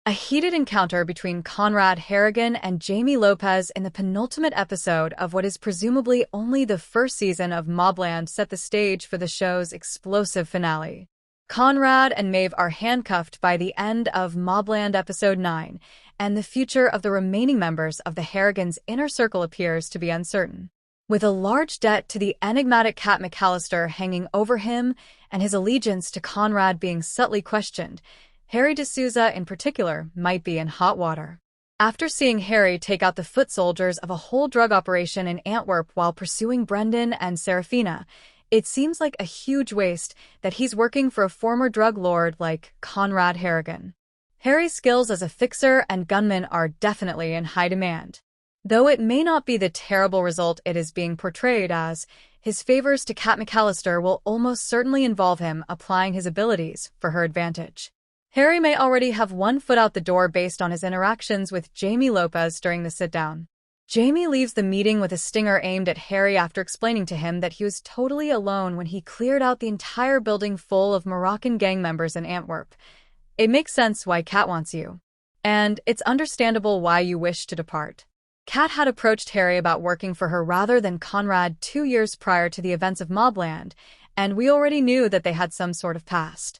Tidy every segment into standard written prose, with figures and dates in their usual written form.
A heated encounter between Conrad Harrigan and Jaime Lopez in the penultimate episode of what is presumably only the first season of MobLand set the stage for the show's explosive finale. Conrad and Maeve are handcuffed by the end of MobLand Episode 9, and the future of the remaining members of the Harrigans' inner circle appears to be uncertain. With a large debt to the enigmatic Cat McAllister hanging over him and his allegiance to Conrad being subtly questioned, Harry Da Souza in particular might be in hot water. After seeing Harry take out the foot soldiers of a whole drug operation in Antwerp while pursuing Brendan and Serafina, it seems like a huge waste that he's working for a former drug lord like Conrad Harrigan. Harry's skills as a fixer and gunman are definitely in high demand. Though it may not be the terrible result it is being portrayed as, his favors to Cat McAllister will almost certainly involve him applying his abilities for her advantage. Harry may already have one foot out the door based on his interactions with Jaime Lopez during the sit-down. Jaime leaves the meeting with a stinger aimed at Harry after explaining to him that he was totally alone when he cleared out the entire building full of Moroccan gang members in Antwerp. It makes sense why Cat wants you. And it's understandable why you wish to depart. Cat had approached Harry about working for her rather than Conrad 2 years prior to the events of MobLand, and we already knew that they had some sort of past.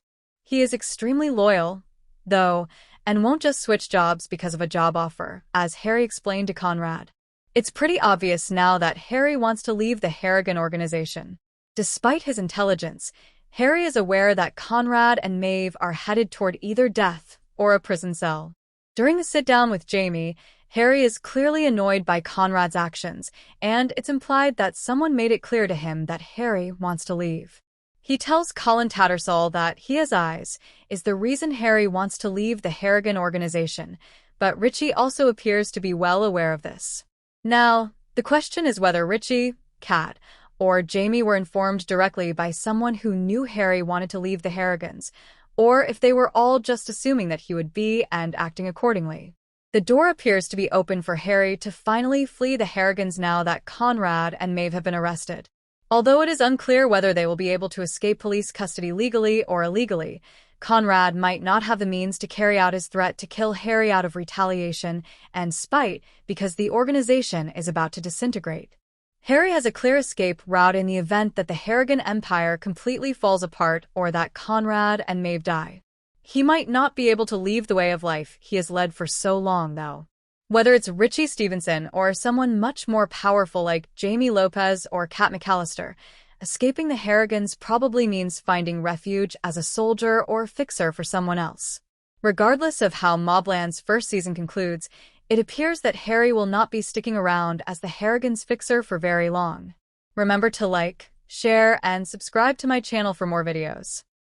He is extremely loyal, though, and won't just switch jobs because of a job offer, as Harry explained to Conrad. It's pretty obvious now that Harry wants to leave the Harrigan organization. Despite his intelligence, Harry is aware that Conrad and Maeve are headed toward either death or a prison cell. During the sit-down with Jaime, Harry is clearly annoyed by Conrad's actions, and it's implied that someone made it clear to him that Harry wants to leave. He tells Colin Tattersall that he has eyes is the reason Harry wants to leave the Harrigan organization, but Richie also appears to be well aware of this. Now, the question is whether Richie, Cat, or Jaime were informed directly by someone who knew Harry wanted to leave the Harrigans, or if they were all just assuming that he would be and acting accordingly. The door appears to be open for Harry to finally flee the Harrigans now that Conrad and Maeve have been arrested. Although it is unclear whether they will be able to escape police custody legally or illegally, Conrad might not have the means to carry out his threat to kill Harry out of retaliation and spite because the organization is about to disintegrate. Harry has a clear escape route in the event that the Harrigan Empire completely falls apart or that Conrad and Maeve die. He might not be able to leave the way of life he has led for so long, though. Whether it's Richie Stevenson or someone much more powerful like Jaime Lopez or Cat McAllister, escaping the Harrigans probably means finding refuge as a soldier or fixer for someone else. Regardless of how MobLand's first season concludes, it appears that Harry will not be sticking around as the Harrigans' fixer for very long. Remember to like, share, and subscribe to my channel for more videos.